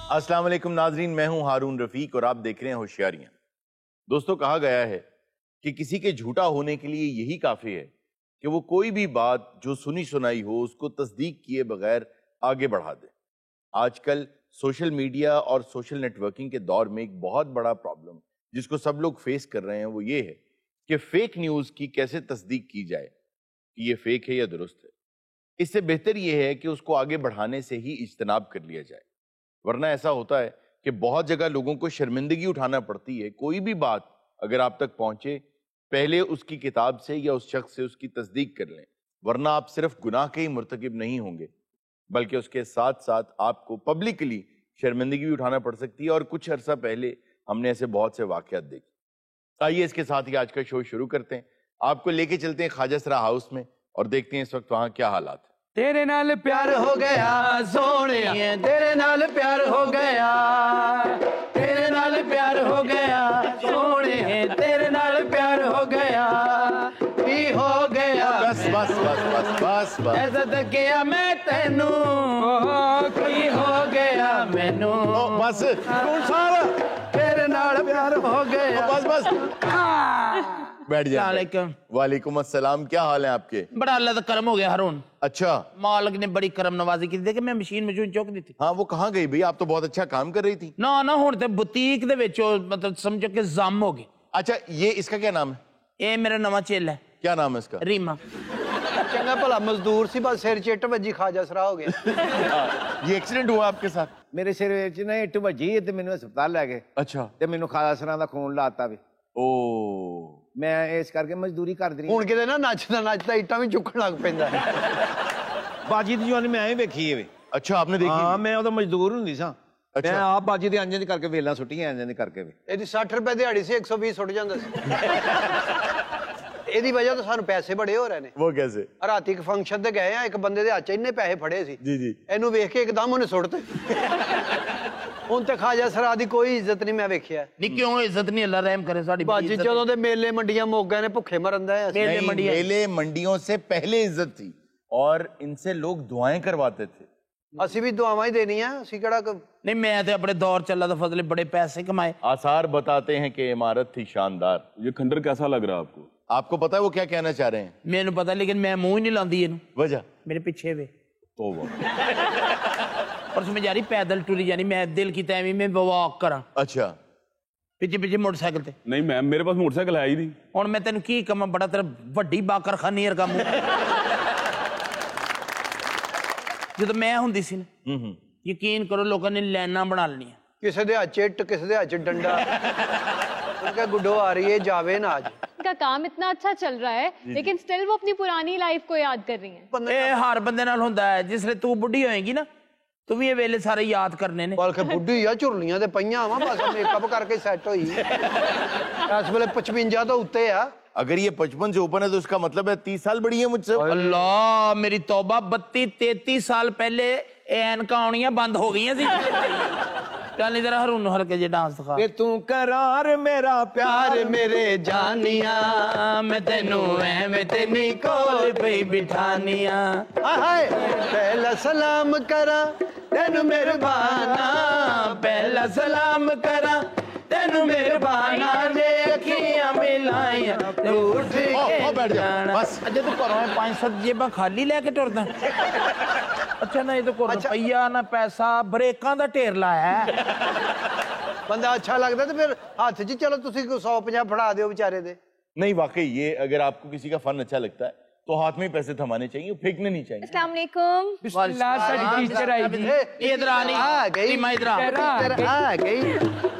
अस्सलाम वालेकुम नाजरीन, मैं हूं हारून रफीक और आप देख रहे हैं होशियारियां। दोस्तों, कहा गया है कि किसी के झूठा होने के लिए यही काफी है कि वो कोई भी बात जो सुनी सुनाई हो उसको तस्दीक किए बगैर आगे बढ़ा दे। आजकल सोशल मीडिया और सोशल नेटवर्किंग के दौर में एक बहुत बड़ा प्रॉब्लम जिसको सब लोग फेस कर रहे हैं वो ये है कि फेक न्यूज की कैसे तस्दीक की जाए कि ये फेक है या दुरुस्त है। इससे बेहतर ये है कि उसको आगे बढ़ाने से ही इज्तनाब कर लिया जाए, वरना ऐसा होता है कि बहुत जगह लोगों को शर्मिंदगी उठाना पड़ती है। कोई भी बात अगर आप तक पहुंचे, पहले उसकी किताब से या उस शख्स से उसकी तस्दीक कर लें, वरना आप सिर्फ गुनाह के ही मुर्तकिब नहीं होंगे बल्कि उसके साथ साथ आपको पब्लिकली शर्मिंदगी भी उठाना पड़ सकती है। और कुछ अरसा पहले हमने ऐसे बहुत से वाकयात देखे। आइए इसके साथ ही आज का शो शुरू करते हैं। आपको लेके चलते हैं ख्वाजा सरा हाउस में और देखते हैं इस वक्त वहां क्या हालात है। तेरे नाल प्यार हो गया सोने, तेरे नाल प्यार हो गया, तेरे नाल प्यार हो गया सोने, तेरे नाल प्यार हो गया, भी हो गया। बस बस बस बस बस बस इज्जत किया मैं तेनू, की हो गया मैनू, बस तेरे नाल प्यार हो गया। बस बस बैठ जाए। वालेकुम। वालेकुम अस्सलाम, क्या हाल है आपके? बड़ा अल्लाह का करम हो गया हारून। अच्छा, मालिक ने बड़ी करम नवाजी की। देखे मैं मशीन चुक दी थी। हाँ वो कहाँ गई भाई? आप तो बहुत अच्छा काम कर रही थी। ना ना हुण ते बुटीक दे विच मतलब समझो कि जम हो गए। अच्छा, ये इसका क्या नाम है? ये मेरा नवा चेला है। क्या नाम है इसका? रीमा। चंगा भला मजदूर सी, बस सिर चिट वजी ख्वाजा सरा हो गया। ये एक्सीडेंट हुआ आपके साथ? मेरे सिर विच ना इट वजी ते मैनू हस्पताल लै गए अच्छा। ते मैनू ख्वाजा सरा दा खून लाता वे। ओ, मैं इस करके मजदूरी करदी रही। ਹੁਣ ਕਿਤੇ ਨਾ ਨੱਚਦਾ ਨੱਚਦਾ ਇੱਟਾਂ ਵੀ ਚੁੱਕਣ ਲੱਗ ਪੈਂਦਾ ਹੈ। बाजी दी जवानी मैं वेखी है वे। अच्छा आपने देखी? हाँ, मैं उदों मजदूर हुंदी सां। अच्छा। मैं आप बाजी दे अंजां दी करके वेलां सुट्टियां अंजां दी करके वे। ਇਹਦੀ 60 ਰੁਪਏ ਦਿਹਾੜੀ ਸੀ, 120 ਸੁੱਟ ਜਾਂਦਾ ਸੀ। ਇਹਦੀ ਵਜ੍ਹਾ ਤੋਂ ਸਾਨੂੰ ਪੈਸੇ ਬੜੇ ਹੋ ਰਹੇ ਨੇ। वो कैसे? ਰਾਤੀ ਇੱਕ ਫੰਕਸ਼ਨ ਤੇ ਗਏ ਆ, ਇੱਕ ਬੰਦੇ ਦੇ ਹੱਥ 'ਚ ਇੰਨੇ ਪੈਸੇ ਫੜੇ ਸੀ, जी जी। ਇਹਨੂੰ ਵੇਖ ਕੇ ਇੱਕਦਮ ਉਹਨੇ ਸੁੱਟਤੇ। ਹੁਣ ਤੇ ख्वाजा सरा ਦੀ ਕੋਈ ਇੱਜ਼ਤ ਨਹੀਂ ਮੈਂ ਵੇਖਿਆ। नहीं क्यों इज्जत नहीं, अल्लाह रहम करे साडी ਬਾਜੀ ਜਦੋਂ ਦੇ ਮੇਲੇ ਮੰਡੀਆਂ ਮੁੱਕ ਗਏ ਨੇ, ਭੁੱਖੇ ਮਰਨ ਦਾ ਹੈ। मेले नहीं, मंडियां। मेले मंडियों से पहले इज्जत थी और इनसे लोग दुआएं करवाते थे। ਅਸੀਂ ਵੀ ਦੁਆਵਾਂ ਹੀ ਦੇਣੀਆਂ, ਅਸੀਂ ਕਿਹੜਾ नहीं मैं तो अपने दौर चला तो फजले बड़े पैसे कमाए। आसार बताते हैं कि इमारत थी शानदार। ये खंडर कैसा लग रहा है आपको? आपको पता है वो क्या कहना चाह रहे हैं? मैनू पता, लेकिन मैं मुंह ही नहीं लांदी इनू। वजह? मेरे पीछे वे तो वो परसों में जा रही पैदल टुरी जानी, मैं दिल की तैमी में वॉक करा, अच्छा। पिछे पिछे मोटरसाइकिल ते। नहीं मैम, मेरे पास मोटरसाइकिल है ही नहीं। हुण मैं तेन की कमा, बड़ा तेरा वड्डी बाकर खानी वर्गा मुंह। जो मैं हुंदी सी ना, यकीन करो लोगों ने लाइनां बना लेनियां। ਕਿਸੇ ਦੇ ਹੱਥ 'ਚ ਇੱਟ, ਕਿਸੇ ਦੇ हथ 'ਚ डंडा। उनका गुड्डो आ रही है, जावे ना आज। का काम इतना अच्छा चल रहा है लेकिन स्टिल वो अपनी पुरानी लाइफ को याद कर रही हैं। ए हर बंदे नाल हुंदा है, जिसले तू बुढ़ी होएगी ना, तू भी ये वेले सारे याद करने ने। बल्कि बुढ़ी आ, झुरलियां ते पईयां वा, बस मेकअप करके सेट होई। इस वेले 55 तो उत्ते आ। अगर ये 55 से ऊपर है तो उसका मतलब है 30 साल बड़ी है मुझसे। अल्लाह मेरी तौबा, 32-33 साल पहले एनका आउणियां बंद हो गई सी। चल इधर हरू हल्के जे डांस दिखा। तू करार मेरा प्यार मेरे जानिया, मैं तेनू एवें तेनी कोल पे बिठानिया। हाय पहला सलाम करा तेनू मेहरबाना, पहला सलाम करा तेनू मेहरबाना, ने अखियां मिलाइयां ते उठ के बैठ जा बस। अच्छा तू घरों 5-7 जेबां खाली लेके टुरदा? अच्छा ना, ये तो कोई रुपया ना पैसा, ब्रेकां दा ढेर लाया है। बंदा अच्छा लगता तो फिर हाथ च चलो तुसी 150 फड़ा दियो बेचारे दे। नहीं वाकई, ये अगर आपको किसी का फन अच्छा लगता है तो हाथ में ही पैसे थमाने चाहिए, फेंकने नहीं चाहिए। अस्सलाम वालेकुम। बिस्मिल्लाह, साडी टीचर आई जी। इधर आ नहीं, आ गई, रीमा इधर आ। टीचर आ गई,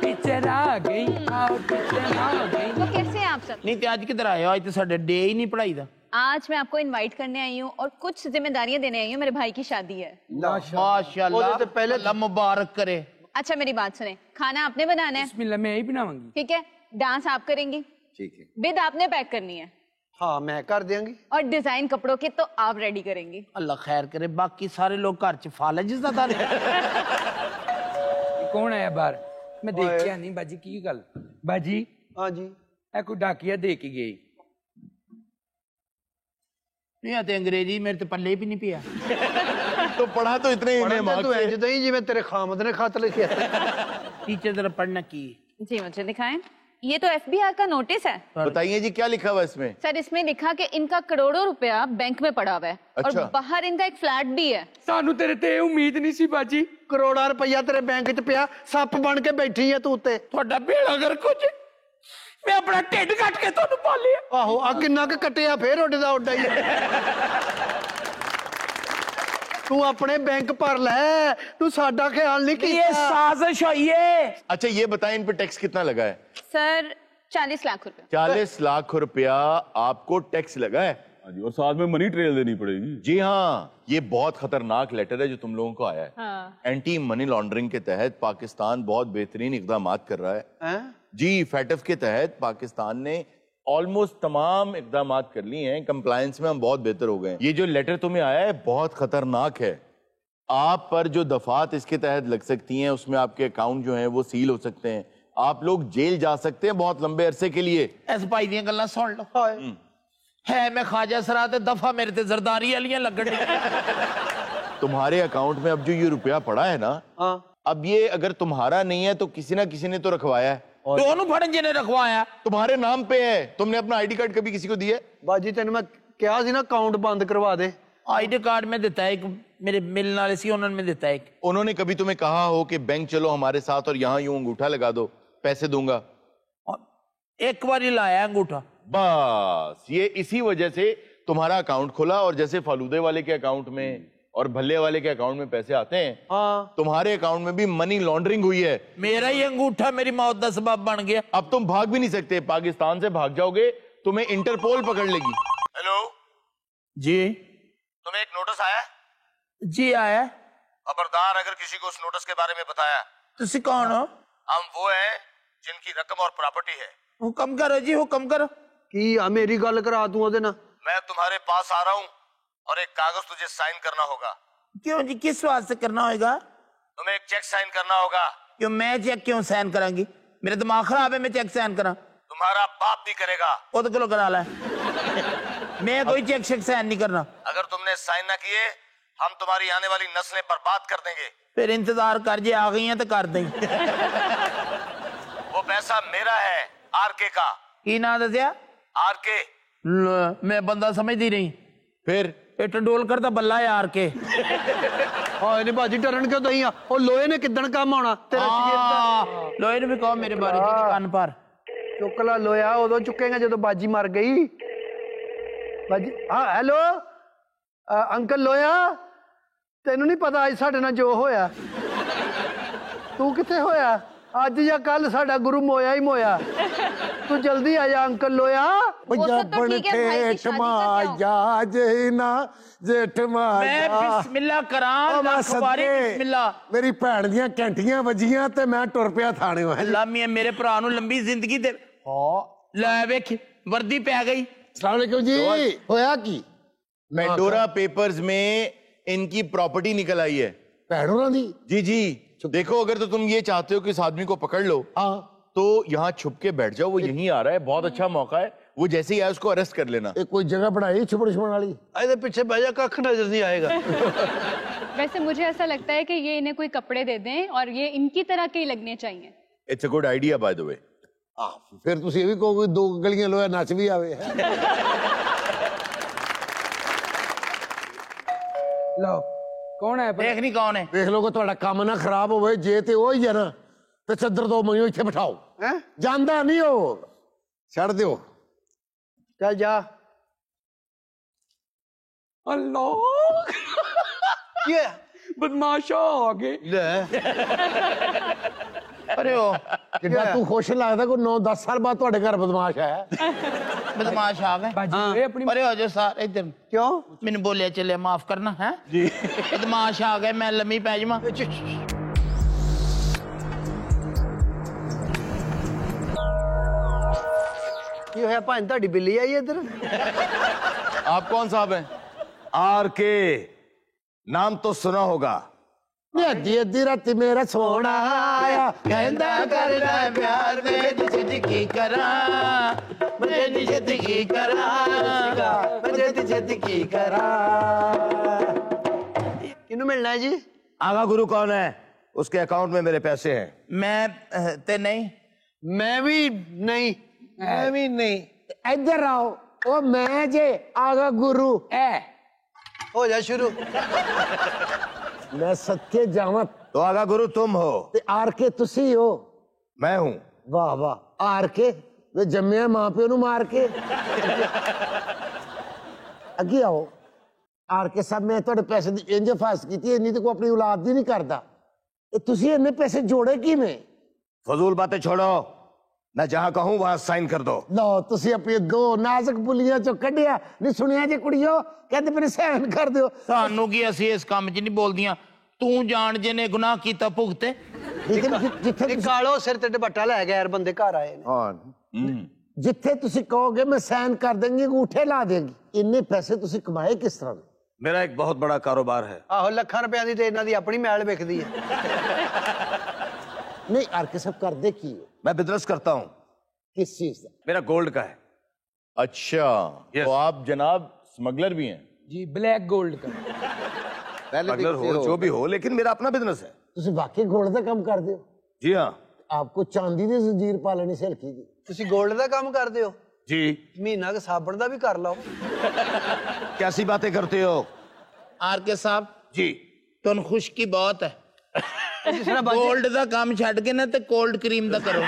टीचर आ गई, आओ टीचर आ गई। तो कैसे हैं आप सब? नहीं ते आज किधर आए हो? आज तो साडे डे ही नहीं पढ़ाई दा। आज मैं आपको इनवाइट करने आई हूँ और कुछ जिम्मेदारियां देने आई हूँ। मेरे भाई की शादी है। माशाल्लाह, ओदे तो पहले अल्लाह मुबारक करे। अच्छा मेरी बात सुने, खाना आपने बनाना है, बिस्मिल्लाह, मैं ही बनाऊंगी। ठीक है? डांस आप करेंगी, ठीक है। बिद आपने पैक करनी है हाँ मैं कर देंगी। और डिजाइन कपड़ों के तो आप रेडी करेंगी। अल्लाह खैर करे, बाकी सारे लोग घर च फालज ज्यादा ने। कौन आया बाहर? मैं देखिया नहीं बाजी, की गल बाजी? हाँ जी, ए कोई डाकिया दे के गई? नहीं आते अंग्रेजी मेरे तो पल्ले भी नहीं पिया। तो पढ़ा तो इतने ही पढ़न मार्क्स तू से। इंज दई जिवें तेरे खामद ने खत लिखे। टीचर जरा पढ़ना की। जी मुझे दिखाएं। ये तो एफबीआर का नोटिस है। बताइए जी क्या लिखा हुआ है इसमें? सर इसमें लिखा कि इनका करोड़ों रुपया बैंक में पड़ा हुआ है अच्छा। और बाहर इनका एक फ्लैट भी है। सानू तेरे ते उम्मीद नहीं सी बाजी। करोड़ा रुपया तेरे बैंक च पिया, सप बन के बैठी है तू उत्ते। ਤੁਹਾਡਾ बेड़ा अगर कुछ मैं अपना ढिड कट के ਤੁਹਾਨੂੰ ਪਾਲਿਆ। आहो आ किन्ना क कटिया फिर उड्डदा उड्डा ही तू अपने बैंक भर ले, तू साडा ख्याल नहीं ये किया। साजिश हुई है। अच्छा ये बताएं इन पे टैक्स कितना लगा है? सर 40 लाख रुपया। 40 लाख रुपया आपको टैक्स लगा है? हाँ जी, और साथ में मनी ट्रेल देनी पड़ेगी। जी हाँ, ये बहुत खतरनाक लेटर है जो तुम लोगों को आया है। हाँ। एंटी मनी लॉन्ड्रिंग के तहत पाकिस्तान बहुत बेहतरीन इकदाम कर रहा है। हैं? जी, फैटफ के तहत पाकिस्तान ने ऑलमोस्ट तमाम इकदाम कर लिए हैं। कंप्लायंस में हम बहुत बेहतर हो गए हैं। ये जो लेटर तुम्हें आया है बहुत खतरनाक है। आप पर जो दफात इसके तहत लग सकती हैं उसमें आपके अकाउंट जो हैं वो सील हो सकते हैं, आप लोग जेल जा सकते हैं बहुत लंबे अरसे के लिए। इस भाई दी गल्लां सुन लो। है मैं ख्वाजा सरा ते दफा मेरे ते जरदारी वालियां लगण। तुम्हारे अकाउंट में अब जो ये रुपया पड़ा है ना, अब ये अगर तुम्हारा नहीं है तो किसी ना किसी ने तो रखवाया है। दोनों फड़न जिन्हें रखवाया तुम्हारे नाम पे है। तुमने अपना आईडी कार्ड कभी किसी को दिया है? बाजी तेन मैं क्या सी ना अकाउंट बंद करवा दे। आईडी कार्ड में देता है एक, मेरे मिलने वाले सी उन्होंने में देता है एक। उन्होंने कभी तुम्हें कहा हो कि बैंक चलो हमारे साथ और यहाँ यूं अंगूठा लगा दो, पैसे दूंगा? एक बार ही लाया अंगूठा बस। ये इसी वजह से तुम्हारा अकाउंट खुला और जैसे फालूदे वाले के अकाउंट में और भल्ले वाले के अकाउंट में पैसे आते हैं, तुम्हारे अकाउंट में भी मनी लॉन्ड्रिंग हुई है। मेरा ही अंगूठा मेरी मौत का सबब बन गया। अब तुम भाग भी नहीं सकते। पाकिस्तान से भाग जाओगे तुम्हें इंटरपोल पकड़ लेगी। हेलो जी, तुम्हें एक नोटिस आया? जी आया। खबरदार अगर किसी को उस नोटिस के बारे में बताया। तुसी कौन हो? हम वो हैं जिनकी रकम और प्रॉपर्टी है। हुक्म करो जी, हुक्म करो। की आ मेरी गल करा तू ओदे ना। मैं तुम्हारे पास आ रहा हूँ और एक कागज तुझे साइन करना होगा। क्यों जी, किस वास्ते करना होगा? तुम्हें एक चेक साइन करना होगा। क्यों मैं चेक क्यों साइन करांगी? मेरा दिमाग खराब है, मैं चेक साइन करा? तुम्हारा बाप भी करेगा। वो तो किलो करा ला। मैं कोई चेक शेक साइन नहीं करना। अगर तुमने साइन ना किए हम तुम्हारी आने वाली नस्लें बर्बाद कर देंगे। फिर इंतजार कर, जे आ गई हैं तो कर दें। वो पैसा मेरा है, आरके का। की ना दसिया? आरके। मैं बंदा समझती नहीं। फिर ਇਹ ਟੰਡੋਲਕਰ ਦਾ ਬੱਲਾ ਯਾਰ ਕੇ। हाय नहीं बाजी डरन क्यों दई आ? ओ लोहे ने किदन काम आना तेरे शरीर दा। ਲੋਹੇ ਨੂੰ ਵੀ ਕਹੋ ਮੇਰੇ ਬਾਰੇ ਜੀ ਕੰਨ ਪਰ। चुक ला लोया उदों चुकेगा जदों बाजी मर गई। बाजी हाँ हेलो अंकल लोया, तेनू नहीं पता अज साडे नाल जो होया? तू किथे होया? अज या कल साडा गुरु मोया ही मोया। तू जल्दी आ जा अंकल लोया। जबन ठेठ माया जेना जेठ मैं माया बिस्मिल्लाह करां लख बारी बिस्मिल्लाह। मेरी भैन दियां घंटियां वजियां ते मैं टुर पिया थाने। अल्लाह मियां मेरे भरा नूं लंबी जिंदगी दे। ले वेख वर्दी पै गई। अस्सलाम वालेकुम जी। होया की? मेंडोरा पेपर्स में इनकी प्रॉपर्टी निकल आई है। भैन होरां दी? जी जी देखो, अगर तो तुम ये चाहते हो कि इस आदमी को पकड़ लो तो यहाँ छुप के बैठ जाओ। वो यहीं आ रहा है, बहुत अच्छा मौका है। वो जैसे ही आए उसको अरेस्ट कर लेना। कोई जगह बनाई छुपड़ छुपड़ वाली? ਇਹਦੇ पीछे बह जा, कख नजर नहीं आएगा। वैसे मुझे ऐसा लगता है कि ये इन्हें कोई कपड़े दे दें और ये इनकी तरह के ही लगने चाहिए। It's a good idea by the way. फिर तुसी ये भी कहोगे दो गलियां लोया नच भी आवे। लो कौन है? देख नहीं कौन है। देख लो ਤੁਹਾਡਾ ਕੰਮ ਨਾ ਖਰਾਬ ਹੋਵੇ। ਜੇ ਤੇ ਉਹ ਹੀ ਹੈ ਨਾ ਤੇ ਚੱਦਰ ਦੋ ਮੰਗਿਓ ਇੱਥੇ ਬਿਠਾਓ। हैं ਜਾਂਦਾ ਨਹੀਂ ਉਹ, ਛੱਡ ਦਿਓ। चल जा। अल्लाह ये बदमाशा आ गए। ले अरे ओ ਕਿੱਦਾਂ ਤੂੰ ਖੁਸ਼ ਲੱਗਦਾ ਕੋਈ 9-10 ਸਾਲ ਬਾਅਦ ਤੁਹਾਡੇ ਘਰ ਬਦਮਾਸ਼ ਆਇਆ। बदमाश आ गए। अरे हो जो सार इधर क्यों? मैंने बोलिया चले माफ करना है जी। बदमाश आ गए, मैं लम्मी पै जावां। की होया भाई ਤੁਹਾਡੀ बिल्ली आई इधर? आप कौन साहब हैं? आरके नाम तो सुना होगा। ਅੱਧੀ ਅੱਧੀ ਰਾਤੀ ਮੇਰਾ ਸੋਹਣਾ ਆਇਆ कहंदा करना प्यार में जिद की करा मैं छेती छेती की करा मैं छेती छेती की करा। किनू मिलना है जी? आगा गुरु कौन है? उसके अकाउंट में मेरे पैसे हैं। मैं ते नहीं। मैं भी नहीं। मैं भी नहीं। इधर आओ। ओ मैं जे आगा गुरु है। हो जा शुरू। मैं सत्य जावत तो आगा गुरु तुम हो। ते आर के तुसी हो। मैं हूं। वाह वाह। आर के वे जम्मिया मां प्यो नु मार के। अगे आओ। आर के साहब मैं थोड़े पैसे दी इंज फास कीती इन्नी तो को अपनी औलाद दी नहीं करदा। ए तुसी इन्ने पैसे जोड़े किवें? फजूल बातें छोड़ो, मैं जहां कहूं वहां साइन कर दो। लो तुसी अपनी दो नाजुक बुलियां चो कढ़िया नहीं सुनिया जे कुड़ियो कहते मेरे साइन कर दियो। सानू की ਅਸੀਂ ਇਸ ਕੰਮ 'ਚ ਨਹੀਂ ਬੋਲਦੀਆਂ। ਤੂੰ ਜਾਣ ਜਿਹਨੇ ਗੁਨਾਹ ਕੀਤਾ ਭੁਗਤੇ। लेकिन जिथे कालो सिर ते दुपट्टा लै गैर बंदे घर आए ने। हाँ जिथे तुसी कहोगे मैं साइन कर देंगी अंगूठे ला देंगी। इन्ने पैसे तुसी कमाए किस तरह? मेरा एक बहुत बड़ा कारोबार है। आहो ਲੱਖਾਂ ਰੁਪਏ ਦੀ ਤੇ ਇਹਨਾਂ ਦੀ ਆਪਣੀ ਮੈਲ ਵਿਕਦੀ ਹੈ। नहीं आर के सब कर दे की मैं बिजनेस करता हूं। किस चीज का? मेरा गोल्ड का है। अच्छा तो आप जनाब स्मगलर भी हैं? जी ब्लैक गोल्ड का। स्मगलर हो जो भी हो, लेकिन मेरा अपना बिजनेस है। तुसी वाकई गोल्ड का काम कर दो? जी हाँ। आपको चांदी दी जंजीर पा लेनी से हल्की दी। ਤੁਸੀਂ 골ਡ ਦਾ ਕੰਮ ਕਰਦੇ ਹੋ? जी। ਮਹੀਨਾ ਕ ਸਾਬਣ ਦਾ ਵੀ ਕਰ ਲਓ। कैसी बातें करते हो? ਆਰ ਕੇ ਸਾਹਿਬ जी। ਤੁਹਾਨੂੰ ਖੁਸ਼ਕੀ ਬਹੁਤ ਹੈ। ਗੋਲਡ ਦਾ ਕੰਮ ਛੱਡ ਕੇ ਨਾ ਤੇ ਕੋਲਡ ਕਰੀਮ ਦਾ ਕਰੋ।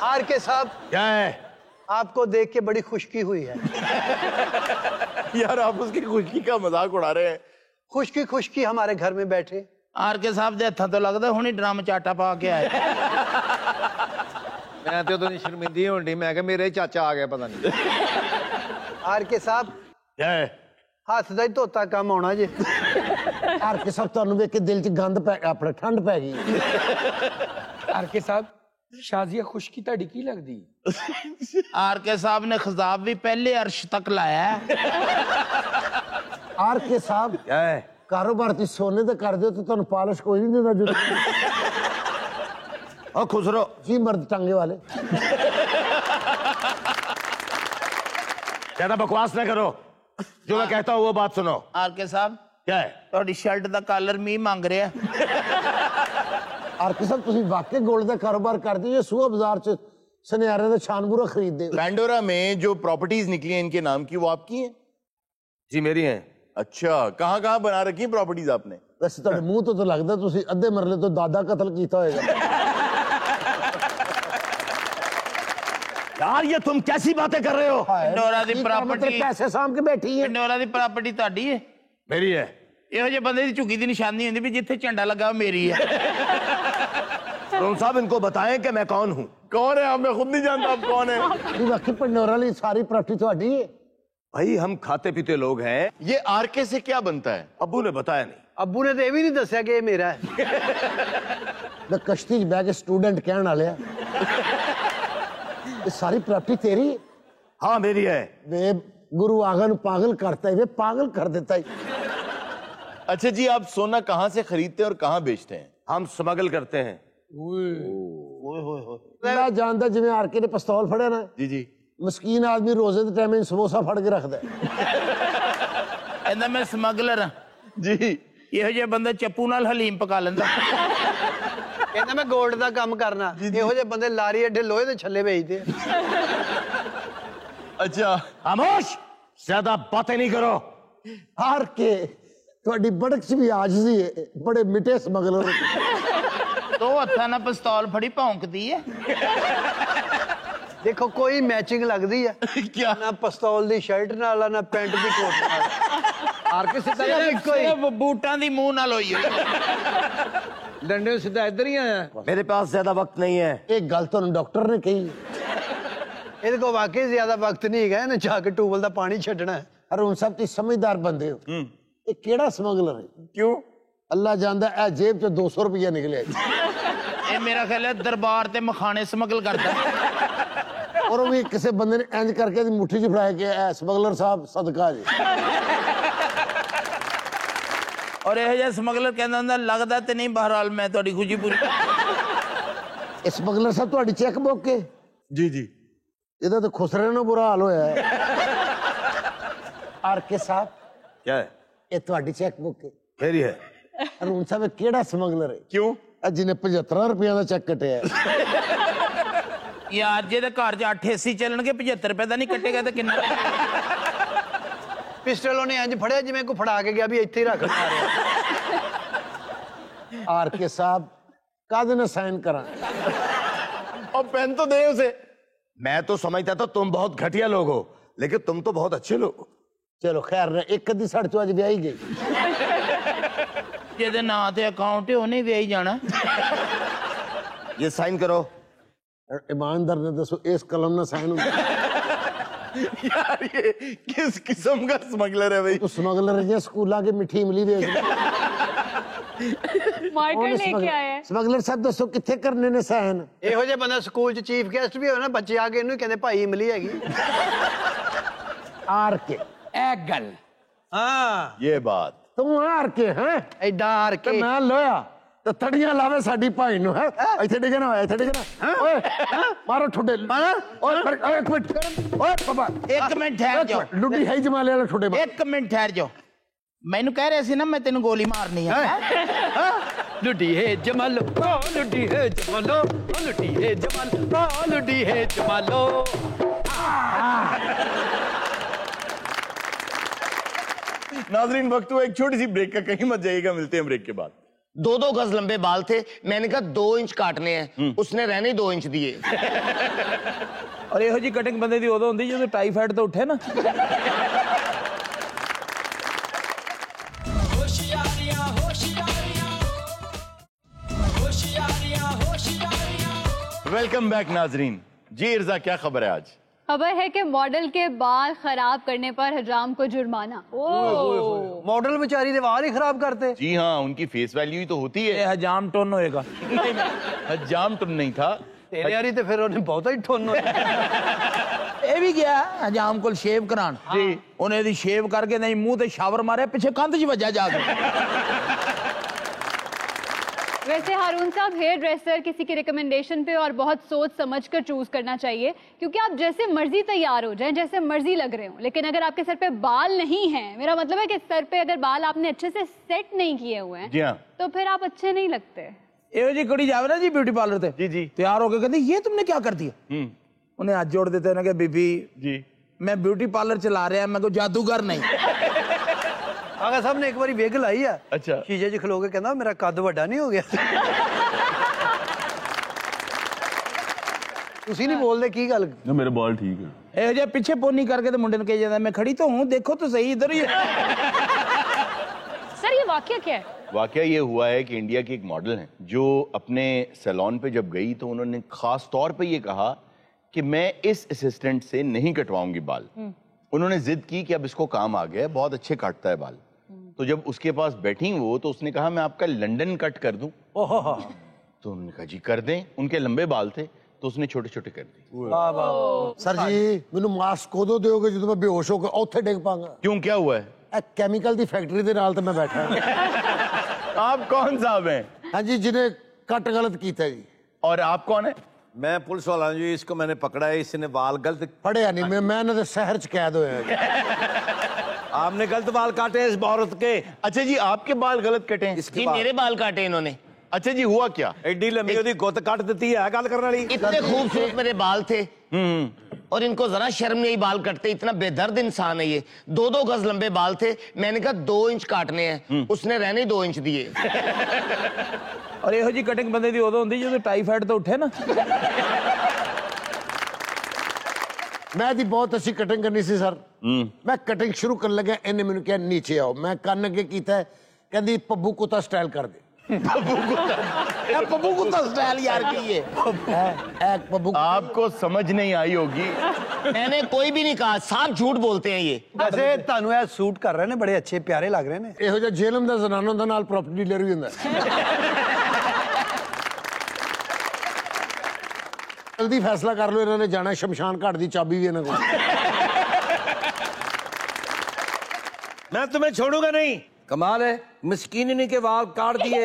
आर के साहब क्या है? आपको देख के बड़ी खुशकी हुई है। यार आप उसकी खुशकी का मजाक उड़ा रहे हैं। खुशकी खुशकी हमारे घर में बैठे। ਆਰ ਕੇ ਸਾਹਿਬ ਦੇ ਹੱਥਾਂ ਤੋਂ ਲੱਗਦਾ ਹੁਣੀ ਡਰਮ ਚਾਟਾ ਪਾ ਕੇ ਆਏ। मैं तो नहीं शर्मिंदी होनी। मैं क्या मेरे चाचा आ गया पता नहीं। आर के साहब क्या है? हथ का ही धोता काम आना जे। आर के सब तुहानू वेख के दिल च गंद पै अपने ठंड पै गई। आर के साहब शाजिया खुशकी ताड़ी की लगदी? ਆਰ ਕੇ ਸਾਹਿਬ ਨੇ ਖਜ਼ਾਬ ਵੀ ਪਹਿਲੇ ਅਰਸ਼ ਤੱਕ ਲਾਇਆ ਹੈ। आर के साहब क्या है? कारोबार तुसी सोने दा कर दियो तो तुहानू पालिश कोई नहीं देता जो। और खुश रहो। जी मर्द टांगे वाले। ज्यादा बकवास ना करो। जो मैं कहता हूँ वो बात सुनो। ਆਰ ਕੇ ਸਾਹਿਬ क्या है? ਤੁਹਾਡੀ ਸ਼ਰਟ ਦਾ ਕਲਰ ਮੀਂਹ ਮੰਗ ਰਿਹਾ। आर के साहब तुसी वाकई गोल्ड का कारोबार कर दियो? सूहा बाजार च सनियारे दा छानबूरा खरीद दे। पैंडोरा में जो प्रॉपर्टीज निकली हैं इनके नाम की वो आपकी हैं? जी मेरी हैं। अच्छा कहाँ कहाँ बना रखी हैं प्रॉपर्टीज आपने? वैसे तुहाडे मुंह तो लगदा तुसी अद्धे मरले तो दादा कत्ल कीता होएगा। यार ये तुम कैसी बातें कर रहे हो? ਪੰਡੋਰਾ ਦੀ मतलब ਪ੍ਰਾਪਰਟੀ पैसे साम के बैठी है। ਪੰਡੋਰਾ ਦੀ ਪ੍ਰਾਪਰਟੀ ਤੁਹਾਡੀ ਹੈ। मेरी है। ਇਹੋ ਜਿਹੇ ਬੰਦੇ ਦੀ ਝੁੱਗੀ ਦੀ ਨਿਸ਼ਾਨੀ ਹੁੰਦੀ ਵੀ ਜਿੱਥੇ ਝੰਡਾ ਲੱਗਾ ਉਹ ਮੇਰੀ ਹੈ। तुम साहब इनको बताएं कि मैं कौन हूँ। कौन है आप? मैं खुद नहीं जानता आप कौन है। नहीं वाकई पंडोरा ली सारी प्रॉपर्टी ਤੁਹਾਡੀ है। भाई हम खाते पीते लोग हैं। ये आरके से क्या बनता है? अब्बू ने बताया नहीं। अब्बू ने तो यह भी नहीं दसिया कि ये मेरा है। मैं कश्ती च बह के स्टूडेंट कहण वाले आ। ये सारी प्रॉपर्टी तेरी है? हाँ मेरी है। वे गुरु आगा नु पागल करता है। वे पागल कर देता है। अच्छा जी आप सोना कहाँ से खरीदते हैं और कहाँ बेचते हैं? हम स्मगल करते हैं। मैं जानदा जिवें आर के ने पिस्तौल फड़िया ना जी जी मस्कीन आदमी रोजे के टाइम समोसा फड़ के रखदा है। ਕਹਿੰਦਾ ਮੈਂ ਸਮਗਲਰ ਹਾਂ। जी ਇਹੋ ਜਿਹੇ ਬੰਦੇ ਚੱਪੂ ਨਾਲ ਹਲੀਮ ਪਕਾ ਲੈਂਦਾ। कहना मैं गोल्ड का काम करना। ਇਹੋ ਜਿਹੇ ਬੰਦੇ ਲਾਰੀ ਅੱਡੇ ਲੋਹੇ ਦੇ ਛੱਲੇ ਵੇਚਦੇ ਆ। अच्छा खामोश, ज्यादा बातें नहीं करो। आर के ਤੁਹਾਡੀ ਬੜਕ ਚ ਵੀ ਆਜਜ਼ੀ ਹੈ। बड़े मिटे स्मगलर। ਦੋ ਹੱਥਾਂ ਨਾਲ ਪਿਸਤੌਲ ਫੜੀ ਭੌਂਕਦੀ ਹੈ। देखो कोई मैचिंग लगती है क्या? ना पिस्तौल दी शर्ट नाल ना पैंट दी कोट नाल। आर के सीधा ਸਿਰਫ ਬੂਟਾਂ ਦੀ ਮੂੰਹ ਨਾਲ ਹੋਈ ਹੋਈ। डंडे सीधा इधर ही आया। मेरे पास ज्यादा वक्त नहीं है। एक गल तो डॉक्टर ने कही ਇਹਦੇ ਕੋਲ ਵਾਕਈ ਜ਼ਿਆਦਾ ਵਕਤ ਨਹੀਂ ਹੈਗਾ। ਇਹਨੇ ਜਾ ਕੇ ਟੂਬਲ ਦਾ ਪਾਣੀ ਛੱਡਣਾ ਹੈ। अरुण साहब तुम समझदार बंदे हो। ये केड़ा स्मगलर है? क्यों? अल्लाह जानदा है जेब च 200 रुपया निकले ਇਹ ਮੇਰਾ ਖਿਆਲ ਹੈ ਦਰਬਾਰ ਤੇ ਮਖਾਣੇ ਸਮਗਲ ਕਰਦਾ। और वो भी किसी बंदे ने इंज करके मुट्ठी च फड़ाया कि ए स्मगलर साहब सदका जी। ਔਰ ਇਹੋ ਜਿਹਾ ਸਮਗਲਰ ਕਹਿੰਦਾ ਹੁੰਦਾ ਲੱਗਦਾ ਤੇ ਨਹੀਂ ਬਹਰਾਲ ਮੈਂ ਤੁਹਾਡੀ ਖੁਸ਼ੀ ਪੂਰੀ। स्मगलर साहब ਤੁਹਾਡੀ चेक बुक के जी जी ਇਹਦਾ ਤਾਂ ਖੁਸਰੇ ਨਾਲ ਬੁਰਾ ਹਾਲ ਹੋਇਆ ਹੈ। ਆਰ ਕੇ ਸਾਹਿਬ क्या है ਇਹ ਤੁਹਾਡੀ ਚੈੱਕ ਬੁੱਕ ਹੈ। मेरी है ਅਰੁਣ ਸਾਹਿਬ ਇਹ ਕਿਹੜਾ ਸਮਗਲਰ ਹੈ? क्यों? ਜਿਹਨੇ 75 ਰੁਪਈਆ ਦਾ ਚੈੱਕ ਕੱਟਿਆ ਹੈ। यार जेदे घर च 8 AC ਚੱਲਣਗੇ 75 ਰੁਪਏ ਦਾ ਨਹੀਂ ਕੱਟੇਗਾ ਤੇ ਕਿੰਨਾ ਪਿਸਟਲ ਉਹਨੇ ਇੰਜ ਫੜਿਆ ਜਿਵੇਂ ਕੋ ਫੜਾ ਕੇ ਗਿਆ ਵੀ ਇੱਥੇ ਹੀ ਰੱਖ ਮਾਰਿਆ। ਆਰ ਕੇ ਸਾਹਿਬ ਕਾਹਦੇ ਨਾਲ ਸਾਈਨ ਕਰਾਂ? और पेन तो दे उसे। मैं तो समझता था तुम बहुत घटिया लोग हो लेकिन तुम तो बहुत अच्छे लोग हो। ਚਲੋ ਖੈਰ ਨੇ ਇੱਕ ਅੱਧੀ ਸੜ ਚੋਂ ਅੱਜ ਵਿਆਹੀ ਗਈ। ਜਿਹਦੇ ਨਾਂ ਤੇ ਅਕਾਊਂਟ ਹੈ ਉਹਨੇ ਵੀ ਆਈ ਜਾਣਾ। ये साइन करो। ईमानदार ने दसो इस कलम ना साइन होगा यार ये किस किस्म का स्मगलर है भाई? तो स्मगलर है स्कूल के मिठी इमली बेच मार्कर लेके आया है। स्मगलर साहब दसो किथे करने ने साइन? ਇਹੋ ਜਿਹੇ ਬੰਦਾ ਸਕੂਲ ਚ ਚੀਫ ਗੈਸਟ ਵੀ ਹੋਏ ਨਾ ਬੱਚੇ ਆ ਕੇ ਇਹਨੂੰ ਕਹਿੰਦੇ ਭਾਈ ਇਮਲੀ ਹੈਗੀ। आर के ਇਹ ਗੱਲ ਹਾਂ ये बात तुम आर के हैं ਐਡਾ ਹਾਰ ਤੇ ਕੇ ਮੈਂ ਲੋਇਆ ਤੇ ਤੜੀਆਂ ਲਾਵੇ ਸਾਡੀ ਭਾਈ ਨੂੰ ਹੈ ਇੱਥੇ ਡਿੱਗਣਾ ਹੋਇਆ ਇੱਥੇ ਡਿੱਗਣਾ ਓਏ ਮਾਰੋ ਠੁੱਡੇ ਓਏ ਇੱਕ ਮਿੰਟ ਓਏ ਬਾਬਾ ਇੱਕ ਮਿੰਟ ਠਹਿਰ ਜਾਓ ਲੁੱਡੀ ਹੈ ਜਮਾਲੇ ਵਾਲਾ ਠੁੱਡੇ ਇੱਕ ਮਿੰਟ ਠਹਿਰ ਜਾਓ ਮੈਨੂੰ ਕਹਿ ਰਹੇ ਸੀ ਨਾ ਮੈਂ ਤੈਨੂੰ ਗੋਲੀ ਮਾਰਨੀ ਆ ਲੁੱਡੀ ਹੈ ਜਮਾਲੋ ਓ ਲੁੱਡੀ ਹੈ ਜਮਾਲੋ ਓ ਲੁੱਡੀ ਹੈ ਜਮਾਲੋ ਓ ਲੁੱਡੀ ਹੈ ਜਮਾਲੋ। नाजरीन वक्त हुआ एक छोटी सी ब्रेक का, कहीं मत जाइएगा, मिलते हैं ब्रेक के बाद। 2-2 गज लंबे बाल थे, मैंने कहा 2 इंच काटने हैं, उसने रहने ही 2 इंच दिए। और ਇਹੋ ਜੀ ਕਟਿੰਗ ਬੰਦੇ ਦੀ ਉਦੋਂ ਹੁੰਦੀ ਜਦੋਂ ਟਾਈਫਾਇਡ ਤੋਂ ਉੱਠੇ ਨਾ। वेलकम बैक नाजरीन। जी इर्जा, क्या खबर है आज? खबर है कि मॉडल के बाल खराब करने पर हजाम को जुर्माना। मॉडल बेचारी दे वाल ही खराब करते। जी हाँ, उनकी फेस वैल्यू ही तो होती है। ਇਹ ਹਜਾਮ ਟੋਨ ਹੋਏਗਾ। हजाम टन नहीं था, तेरे यारी ते फिर उन्हें बहुत ही ठोन होया। ਇਹ ਵੀ ਗਿਆ ਹਜਾਮ ਕੋਲ ਸ਼ੇਵ ਕਰਾਉਣ ਜੀ। ਉਹਨੇ ਇਹਦੀ ਸ਼ੇਵ ਕਰਕੇ ਨਹੀਂ ਮੂੰਹ ਤੇ ਸ਼ਾਵਰ ਮਾਰਿਆ, ਪਿੱਛੇ ਕੰਧ 'ਚ ਵੱਜਾ ਜਾ ਕੇ। वैसे हारून साहब, हेयर ड्रेसर किसी की रिकमेंडेशन पे और बहुत सोच समझ कर चूज करना चाहिए, क्योंकि आप जैसे मर्जी तैयार हो जाएं, जैसे मर्जी लग रहे हो, लेकिन अगर आपके सर पे बाल नहीं हैं, मेरा मतलब है कि सर पे अगर बाल आपने अच्छे से सेट नहीं किए हुए हैं, जी हाँ, तो फिर आप अच्छे नहीं लगते। ਇਹੋ ਜੀ ਕੁੜੀ ਜਾਵੇ ਨਾ ਜੀ ਬਿਊਟੀ ਪਾਰਲਰ ਤੇ, जी जी ਤਿਆਰ ਹੋ ਕੇ ਕਹਿੰਦੀ ਇਹ तुमने क्या कर दिया। ਉਹਨੇ ਹੱਥ ਜੋੜ ਦਿੱਤੇ, ਉਹਨੇ ਕਿਹਾ ਬੀਬੀ जी, मैं ब्यूटी पार्लर चला रहा, मैं कोई जादूगर नहीं। आगा साहब ने एक बारी विग लाई है, अच्छा, शीशे च खलो के कहना मेरा कद वड्डा नहीं हो गया। ਤੁਸੀਂ ਨਹੀਂ ਬੋਲਦੇ ਕੀ ਗੱਲ? ना मेरे बाल ठीक है। ਇਹੋ ਜਿਹਾ ਪਿੱਛੇ ਪੋਨੀ ਕਰਕੇ ਤੇ ਮੁੰਡੇ ਨੂੰ ਕਹੀ ਜਾਂਦਾ ਮੈਂ ਖੜੀ ਤਾਂ ਹੂੰ, ਦੇਖੋ तो सही इधर ही है। सर ये वाकया क्या है? वाकया ये हुआ है कि इंडिया की एक मॉडल है जो अपने सैलून पे जब गई तो उन्होंने खास तौर पे ये कहा कि मैं इस असिस्टेंट से नहीं कटवाऊंगी बाल। उन्होंने जिद की कि अब इसको काम आ गया है, बहुत अच्छे काटता है बाल। तो जब उसके पास बैठी वो, तो उसने कहा मैं आपका लंदन कट कर दूं। तो उन्होंने कहा जी कर दें। उनके लंबे बाल थे तो उसने छोटे छोटे कर दिए। वाह वाह। सर जी ਮੈਨੂੰ ਮਾਸਕ ਉਦੋਂ ਦਿਓਗੇ ਜਦੋਂ ਮੈਂ ਬੇਹੋਸ਼ ਹੋ ਕੇ ਉੱਥੇ ਡਿੱਗ ਪਾਂਗਾ। क्यों, क्या हुआ है? ਇਹ ਕੈਮੀਕਲ ਦੀ ਫੈਕਟਰੀ ਦੇ ਨਾਲ ਤੇ ਮੈਂ ਬੈਠਾ ਹਾਂ। आप कौन साहब हैं? ਹਾਂਜੀ ਜਿਹਨੇ ਕੱਟ ਗਲਤ ਕੀਤਾ ਜੀ। और आप कौन है? मैं पुलिस वाला हूं जी, इसको मैंने पकड़ा है, इसने बाल गलत, ਫੜਿਆ ਨਹੀਂ ਮੈਂ ਇਹਨਾਂ ਦੇ शहर ਚ कैद ਹੋਇਆ ਜੀ। आपने गलत बाल काटे हैं इस औरत के। अच्छा जी, आपके बाल गलत कटे हैं? जी मेरे बाल काटे इन्होंने। अच्छा जी, हुआ क्या? एडी लंबी ओदी गुत काट दी है गल करने वाली। इतने खूबसूरत मेरे बाल थे और इनको जरा शर्म नहीं बाल कटते, इतना बेदर्द इंसान है ये। 2-2 गज लंबे बाल थे, मैंने कहा 2 इंच काटने हैं, उसने रहने ही 2 इंच दिए। और ਇਹੋ ਜੀ ਕਟਿੰਗ ਬੰਦੇ ਦੀ ਉਦੋਂ ਹੁੰਦੀ ਜਦੋਂ ਟਾਈਫਾਇਡ ਤੋਂ ਉੱਠੇ ਨਾ। ਮੈਂ ਦੀ ਬਹੁਤ ਅੱਛੀ ਕਟਿੰਗ ਕਰਨੀ ਸੀ ਸਰ। ਮੈਂ ਕਟਿੰਗ ਸ਼ੁਰੂ ਕਰਨ ਲੱਗਾ, ਇਹਨੇ ਮੈਨੂੰ ਕਿਹਾ ਨੀਚੇ ਆਓ। ਮੈਂ ਕੰਨ ਅੱਗੇ ਕੀਤਾ, ਕਹਿੰਦੀ ਪੱਬੂ ਕੁੱਤਾ ਸਟਾਈਲ ਕਰ ਦੇ। पप्पू कुत्ता स्टाइल यार की ये पप्पू आपको समझ नहीं आई होगी। मैंने कोई भी नहीं कहा, साफ झूठ बोलते हैं ये। वैसे ਤੁਹਾਨੂੰ ਇਹ ਸੂਟ ਕਰ ਰਹੇ ਨੇ, ਬੜੇ ਅੱਛੇ ਪਿਆਰੇ ਲੱਗ ਰਹੇ ਨੇ। ਇਹੋ ਜਿਹਾ ਜੇਲਮ ਦਾ ਜ਼ਨਾਨਾ ਦਾ ਨਾਲ ਪ੍ਰੋਪਰਟੀ ਡੀਲਰ ਵੀ ਹੁੰਦਾ। ਜਲਦੀ ਫੈਸਲਾ ਕਰ ਲਓ, ਇਹਨਾਂ ਨੇ ਜਾਣਾ ਸ਼ਮਸ਼ਾਨ ਘਾਟ ਦੀ ਚਾਬੀ ਵੀ ਇਹਨਾਂ ਕੋਲ। मैं तुम्हें छोड़ूंगा नहीं। कमाल है, मस्कीनी के वाल काट दिए।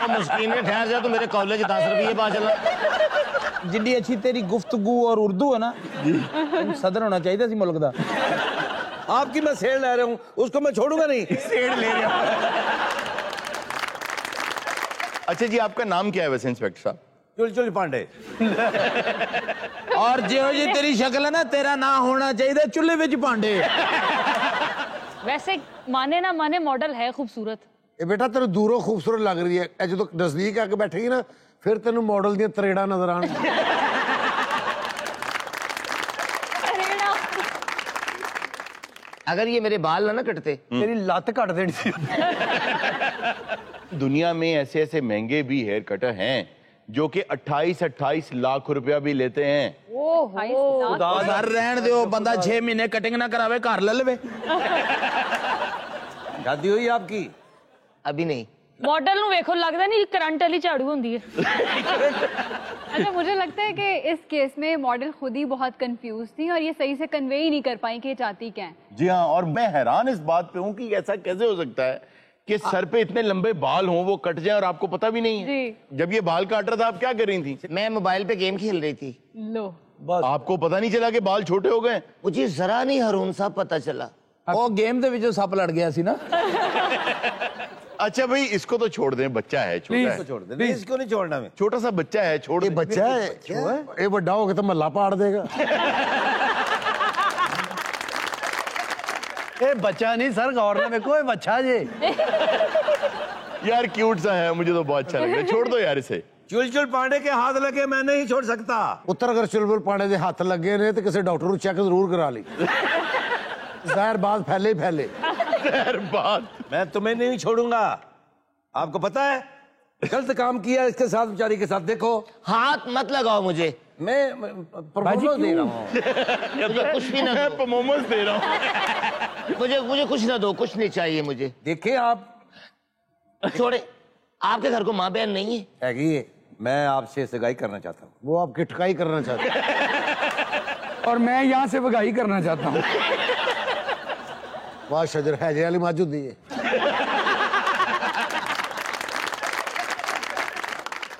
मुस्किन ठहर जा, तू मेरे कॉलेज 10 रुपये पा चला। जिड्डी अच्छी तेरी गुफ्तगू और उर्दू है ना, सदर होना चाहिए सी मुल्क दा। आपकी मैं सेड़ ले रहा हूँ, उसको मैं छोड़ूंगा नहीं। सेड़ ले रहे हो। अच्छा जी, आपका नाम क्या है वैसे इंस्पेक्टर साहब? चुलचुल पांडे। और जो जी तेरी शक्ल है ना, तेरा ना होना चाहिए चूल्हे विच पांडे। वैसे माने ना माने मॉडल है खूबसूरत। ए बेटा तेरे दूरों खूबसूरत लग रही है, ए जो नजदीक आके बैठेगी ना फिर तेन मॉडल दी तरेड़ा नजर आन। अगर ये मेरे बाल ना कटते, तेरी लत कट देनी सी। दुनिया में ऐसे ऐसे महंगे भी हेयर कटर हैं जो कि 28-28 लाख रुपया भी लेते हैं। घर रहन दो, बंदा 6 महीने कटिंग ना करावे घर ले लेवे। शादी हुई आपकी? अभी नहीं। मॉडल नु वेखो लगदा नहीं करंट वाली झाड़ू होंदी है। अच्छा, मुझे लगता है कि इस केस में मॉडल खुद ही बहुत कंफ्यूज थी और ये सही से कन्वे ही नहीं कर पाई कि ये चाहती क्या है। जी हाँ, और मैं हैरान इस बात पे हूँ कि ऐसा कैसे हो सकता है कि सर पे इतने लंबे बाल हों, वो कट जाए और आपको पता भी नहीं है। जी। जब ये बाल काट रहा था आप क्या कर रही थी? मैं मोबाइल पे गेम खेल रही थी। लो, आपको पता नहीं चला कि बाल छोटे हो गए? मुझे जरा नहीं हरून साहब पता चला। वो गेम दे विचों सप लड़ गया सी ना। अच्छा भाई, इसको तो छोड़ दें, बच्चा है, छोटा है। छोड़ दे। नहीं, इसको नहीं छोड़ना। मैं छोटा सा बच्चा है, छोड़ ये दें। बच्चा है, ये बड़ा हो गया तो महला पाड़ देगा। ए बच्चा नहीं सर, गौर ने देखो, बच्चा जी। यार क्यूट सा है, मुझे तो बहुत अच्छा लग रहा है। छोड़ दो यार इसे। चुलचुल पांडे के हाथ लगे मैं नहीं छोड़ सकता। पुत्र अगर चुलबुल पाने दे हाथ लगे ने तो किसी डॉक्टर को चेक जरूर करा ली। जहर बाद फैले ही फैले। जहर बाद। मैं तुम्हें नहीं छोड़ूंगा। आपको पता है गलत काम किया इसके साथ, बेचारी के साथ। देखो, हाथ मत लगाओ मुझे, मैं परफॉर्मेंस दे रहा हूँ। मुझे कुछ भी ना दो। मोमोज दे रहा हूँ। मुझे कुछ ना दो, कुछ नहीं चाहिए मुझे। देखिए आप, छोड़े, आपके घर को माँ बहन नहीं है? है मैं आपसे सगाई करना चाहता हूँ। वो आपकी ठकाई करना चाहते हैं। और मैं यहाँ से बगाई करना चाहता हूँ। वाह शजर हैजे वाली मौजूद दी है।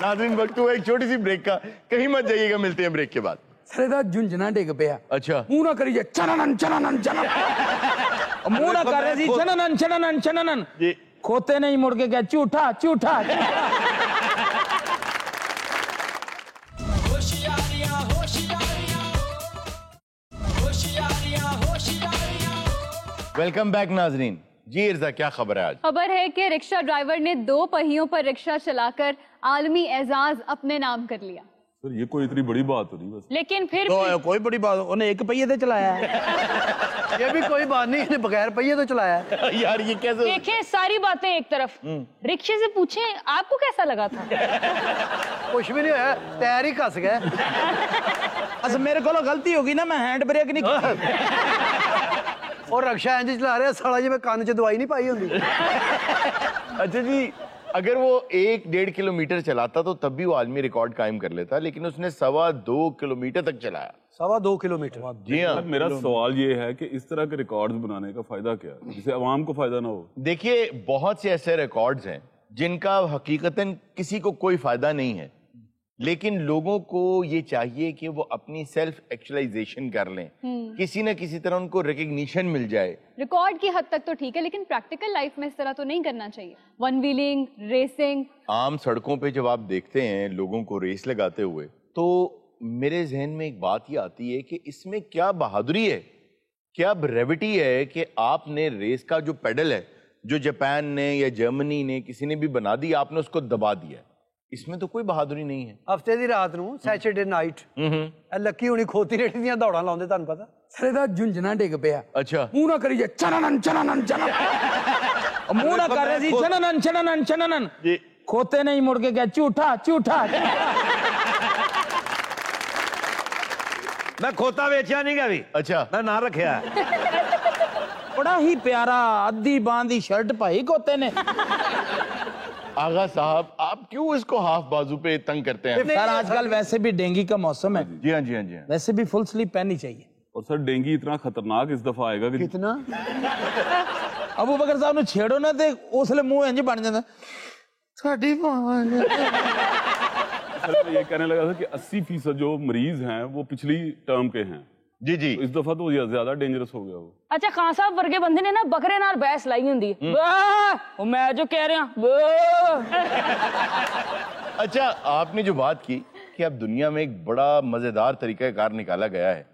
नाज़रीन, वक्त हुआ एक छोटी सी ब्रेक का, कहीं मत जाइएगा, मिलते हैं ब्रेक के बाद। सरे दा झुंझुना डिग पिया। अच्छा, मुंह ना करिए चननन चननन चनन। मुंह ना कर रहे सी चननन चननन चननन। जी। खोते नहीं मुड़ के क्या झूठा झूठा। वेलकम बैक नाजरीन। जी इर्जा, क्या खबर है आज? खबर है कि रिक्शा ड्राइवर ने 2 पहियों पर रिक्शा चलाकर आलमी एजाज अपने नाम कर लिया। सर ये कोई इतनी बड़ी बात नहीं बस। लेकिन फिर तो कोई बड़ी बात, उन्हें एक पहिए से चलाया है। ये भी कोई बात नहीं, इसने बगैर पहिए तो चलाया है। यार ये कैसे? देखें सारी बातें एक तरफ, रिक्शे से पूछें आपको कैसा लगा था? कुछ भी नहीं होया, टायर ही घस गया। अच्छा मेरे को गलती होगी ना, मैं हैंड ब्रेक नहीं की। और रक्षा इंज चला रहा साला जी, मैं कान च दवाई नहीं पाई होंगी। अच्छा जी, अगर वो 1-1.5 किलोमीटर चलाता तो तब भी वो आलमी रिकॉर्ड कायम कर लेता, लेकिन उसने 2.25 किलोमीटर तक चलाया। 2.25 किलोमीटर। जी हाँ। मेरा सवाल ये है कि इस तरह के रिकॉर्ड्स बनाने का फायदा क्या है, जिससे अवाम को फायदा ना हो? देखिए, बहुत से ऐसे रिकॉर्ड्स हैं जिनका हकीकतन किसी को कोई फायदा नहीं है, लेकिन लोगों को ये चाहिए कि वो अपनी सेल्फ एक्चुअलाइजेशन कर लें, किसी न किसी तरह उनको रिकग्निशन मिल जाए। रिकॉर्ड की हद तक तो ठीक है, लेकिन प्रैक्टिकल लाइफ में इस तरह तो नहीं करना चाहिए। One wheeling, racing. आम सड़कों पे जब आप देखते हैं लोगों को रेस लगाते हुए, तो मेरे जहन में एक बात ये आती है कि इसमें क्या बहादुरी है, क्या ब्रेविटी है कि आपने रेस का जो पेडल है, जो जापान ने या जर्मनी ने किसी ने भी बना दी, आपने उसको दबा दिया। इसमें तो कोई बहादुरी नहीं है। हफ्ते दी रात नूं सैटरडे नाइट लक्की हुणी खोती रेटी ਦੀਆਂ ਦੌੜਾਂ ਲਾਉਂਦੇ, ਤੁਹਾਨੂੰ ਪਤਾ? सरे दा झुंझुना डिग पिया। अच्छा, मुंह ना करिए चननन चननन चनन। मुंह ना कर रहे सी चननन चननन चननन। जी। खोते नहीं मुड़ के क्या झूठा झूठा। मैं खोता बेचा नहीं गा भी। अच्छा, मैं ना रखा है। बड़ा ही प्यारा अद्धी बांधी शर्ट पाई खोते ने। आगा साहब, आप क्यों इसको हाफ बाजू पे तंग करते हैं? सर आजकल वैसे भी डेंगू का मौसम है, जी हाँ, जी हाँ, जी हाँ। वैसे भी फुल स्लीव पहननी चाहिए। और सर डेंगू इतना खतरनाक इस दफा आएगा कि कितना अबू बकर साहब ने छेड़ो ना ते उसले मुंह इंज बन जाता। साडी सर मैं ये कहने लगा था कि 80% जो मरीज हैं वो पिछली टर्म के हैं। जी जी, तो इस दफा तो ज्यादा डेंजरस हो गया वो। अच्छा खान साहब वर्गे बंदे ने ना बकरे नाल बहस लाई हुंदी वो मैं जो कह रहा। अच्छा आपने जो बात की कि अब दुनिया में एक बड़ा मजेदार तरीका कार निकाला गया है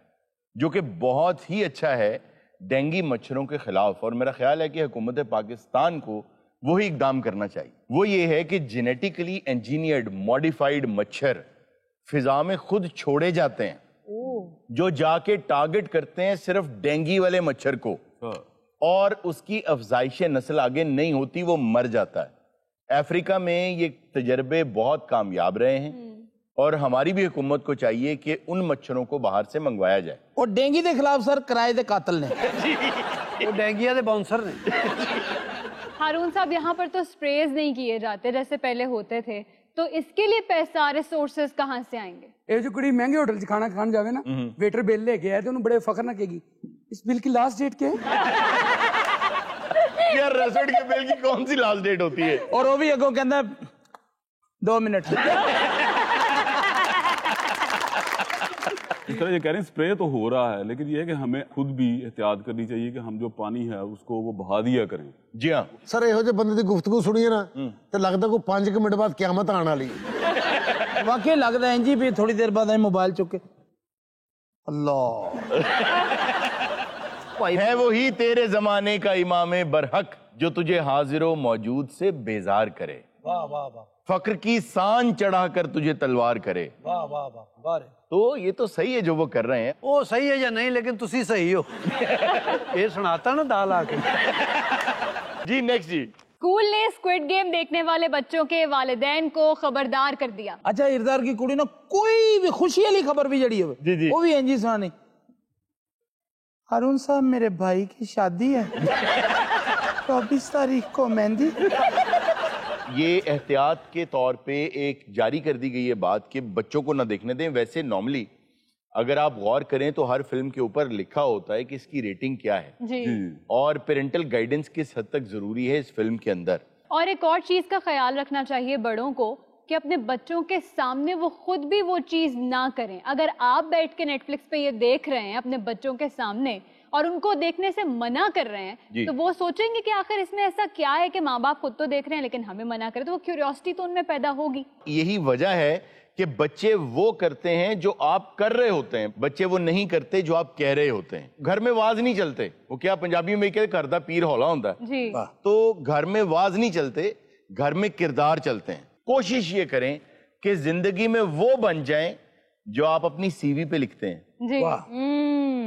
जो कि बहुत ही अच्छा है डेंगू मच्छरों के खिलाफ, और मेरा ख्याल है कि हुकूमत पाकिस्तान को वही इकदाम करना चाहिए। वो ये है कि जेनेटिकली इंजीनियर्ड मॉडिफाइड मच्छर फिजा में खुद छोड़े जाते हैं जो जाके टारगेट करते हैं सिर्फ डेंगू वाले मच्छर को, और उसकी अफजाइश नस्ल आगे नहीं होती, वो मर जाता है। अफ्रीका में ये तजर्बे बहुत कामयाब रहे हैं और हमारी भी हुकूमत को चाहिए कि उन मच्छरों को बाहर से मंगवाया जाए। और डेंगू के खिलाफ सर किराए दे कातिल ने वो डेंगिया दे बाउंसर ने। हारून साहब यहाँ पर तो स्प्रेज नहीं किए जाते जैसे पहले होते थे, तो इसके लिए पैसा रिसोर्सेज कहाँ से आएंगे? ये जो कुड़ी महंगे होटल च खाना खान जावे ना, वेटर बिल लेके आए तो उन्हें बड़े फखर ना कहेगी इस बिल की लास्ट डेट क्या है? यार रेस्टोरेंट के बिल की कौन सी लास्ट डेट होती है? और वो भी अगो कहता 2 मिनट। इस तरह ये कह रहे हैं स्प्रे तो हो रहा है, लेकिन ये है कि हमें खुद भी एहतियात करनी चाहिए कि हम जो पानी है उसको वो बहा दिया करें। जी हाँ सर, ਇਹੋ ਜਿਹੇ ਬੰਦੇ ਦੀ ਗੁਫ਼ਤਗੂ ਸੁਣੀਏ ਨਾ ਤੇ ਲੱਗਦਾ ਕੋਈ 5 ਮਿੰਟ ਬਾਅਦ ਕਿਆਮਤ ਆਉਣ वाली है। वाकई लगता है जी भी थोड़ी देर बाद मोबाइल चुके अल्लाह है वही तेरे जमाने का इमाम बरहक जो तुझे हाजिरो मौजूद से बेजार करे, वाह वाह वाह, फक्र की सान चढ़ाकर तुझे तलवार करे। वाह वाह वाह वाह। तो ये तो सही है जो वो कर रहे हैं। वो सही है या नहीं, लेकिन तुसी सही हो। ये सुनाता ना दाल आके। जी नेक्स्ट जी। स्कूल ने स्क्विड गेम देखने वाले बच्चों के वालिदैन को खबरदार कर दिया। अच्छा इरदार की कुड़ी ना कोई भी खुशी वाली खबर भी जड़ी है जी जी, वो भी एनजी सुनानी। हारून साहब मेरे भाई की शादी है 24 तारीख को मेहंदी। ये एहतियात के तौर पे एक जारी कर दी गई है बात कि बच्चों को ना देखने दें। वैसे नॉर्मली अगर आप गौर करें तो हर फिल्म के ऊपर लिखा होता है कि इसकी रेटिंग क्या है जी। और पेरेंटल गाइडेंस किस हद तक जरूरी है इस फिल्म के अंदर। और एक और चीज का ख्याल रखना चाहिए बड़ों को कि अपने बच्चों के सामने वो खुद भी वो चीज ना करें। अगर आप बैठ के नेटफ्लिक्स पे ये देख रहे हैं अपने बच्चों के सामने और उनको देखने से मना कर रहे हैं तो वो सोचेंगे कि आखिर इसमें ऐसा क्या है कि माँ बाप खुद तो देख रहे हैं लेकिन हमें मना करें, तो वो क्यूरियोसिटी तो उनमें पैदा होगी। यही वजह है कि बच्चे वो करते हैं जो आप कर रहे होते हैं, बच्चे वो नहीं करते जो आप कह रहे होते हैं। घर में वाज नहीं चलते, वो क्या पंजाबी में कहते करदा पीर हौला होता है जी। तो घर में वाज नहीं चलते, घर में किरदार चलते हैं। कोशिश ये करें कि जिंदगी में वो बन जाएं जो आप अपनी सीवी पे लिखते हैं। जी।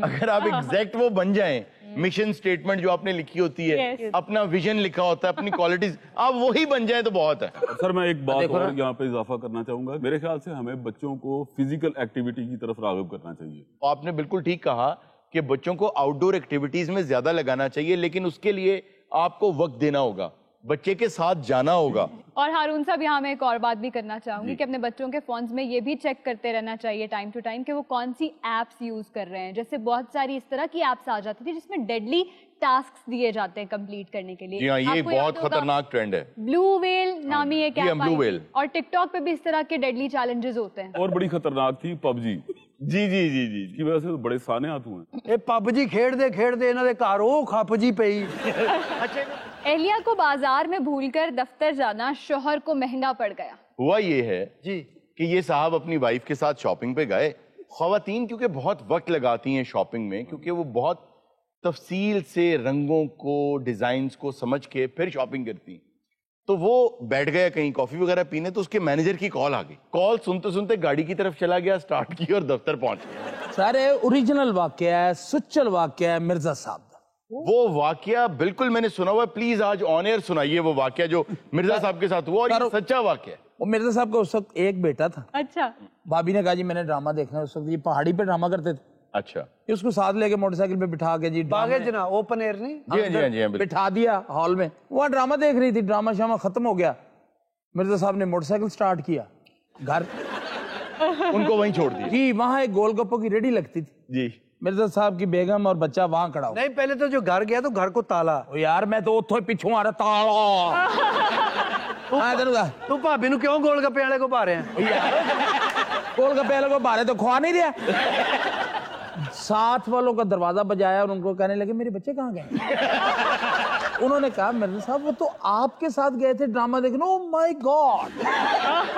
अगर आप एग्जैक्ट वो बन जाएं, मिशन स्टेटमेंट जो आपने लिखी होती है, अपना विजन लिखा होता है, अपनी क्वालिटीज, आप वही बन जाए तो बहुत है। सर मैं एक बात और यहाँ पे इजाफा करना चाहूंगा। मेरे ख्याल से हमें बच्चों को फिजिकल एक्टिविटी की तरफ राग़िब करना चाहिए। आपने बिल्कुल ठीक कहा कि बच्चों को आउटडोर एक्टिविटीज में ज्यादा लगाना चाहिए, लेकिन उसके लिए आपको वक्त देना होगा, बच्चे के साथ जाना होगा। और हारून साहब यहाँ मैं एक और बात भी करना चाहूंगी कि अपने बच्चों के फोन्स में ये भी चेक करते रहना चाहिए टाइम टू टाइम कि वो कौन सी एप्स यूज कर रहे हैं। जैसे बहुत सारी इस तरह की एप्स आ जाती थी जिसमें डेडली टास्क्स दिए जाते हैं कंप्लीट करने के लिए। जी हाँ, ये बहुत खतरनाक ट्रेंड है। ब्लू व्हेल नामी एक ऐप ब्लू व्हेल, और टिकटॉक पे भी इस तरह के डेडली चैलेंजेस होते हैं। और बड़ी खतरनाक थी पबजी। जी जी जी जी, इसकी वजह से तो बड़े साने आते हैं। ये पबजी खेडते इन्हां दे घर ओ खपजी पई। एहलिया को बाजार में भूलकर दफ्तर जाना शोहर को महंगा पड़ गया। हुआ ये है जी कि ये साहब अपनी वाइफ के साथ शॉपिंग पे गए। ख्वातीन क्योंकि बहुत वक्त लगाती हैं शॉपिंग में, क्योंकि वो बहुत तफसील से रंगों को, डिजाइन्स को समझ के फिर शॉपिंग करती, तो वो बैठ गया कहीं कॉफी वगैरह पीने, तो उसके मैनेजर की कॉल आ गई। कॉल सुनते सुनते गाड़ी की तरफ चला गया, स्टार्ट की और दफ्तर पहुंच गया। सारे ओरिजिनल वाकया है, सुचल वाकया है मिर्जा साहब। वो वाकया बिल्कुल मैंने सुना हुआ, प्लीज आज ऑन एयर सुनाइए वो वाकया जो मिर्जा साहब के साथ हुआ, और ये सच्चा वाकया। वो मिर्जा साहब का उस वक्त एक बेटा था। अच्छा। भाभी ने कहा जी मैंने ड्रामा देखना है। उस वक्त ये पहाड़ी पे ड्रामा करते थे। अच्छा। ये उसको साथ लेके मोटरसाइकिल पे बिठा के जी बागे जना ओपन एयर नहीं जी बिठा दिया हॉल में। वहाँ ड्रामा देख रही थी, ड्रामा शामा खत्म हो गया, मिर्जा साहब ने मोटरसाइकिल स्टार्ट किया, घर उनको वहीं छोड़ दिया। जी वहाँ एक गोलगप्पों की रेडी लगती थी जी। मिर्जा साहब की बेगम और बच्चा वहाँ खड़ा हो। नहीं, पहले तो जो घर गया तो घर को ताला। यार मैं तो उतो पिछू आ रहा ताला। हाँ तेन ਤੂੰ ਭਾਬੀ ਨੂੰ ਕਿਉਂ ਗੋਲ ਗੱਪੇ ਵਾਲੇ ਕੋ ਪਾ ਰਿਹਾ गोलगप्पे वाले को बारे तो खुआ नहीं रहा। साथ वालों का दरवाजा बजाया और उनको कहने लगे मेरे बच्चे कहाँ गए। उन्होंने कहा मिर्जा साहब वो तो आपके साथ गए थे ड्रामा देखने। Oh my God.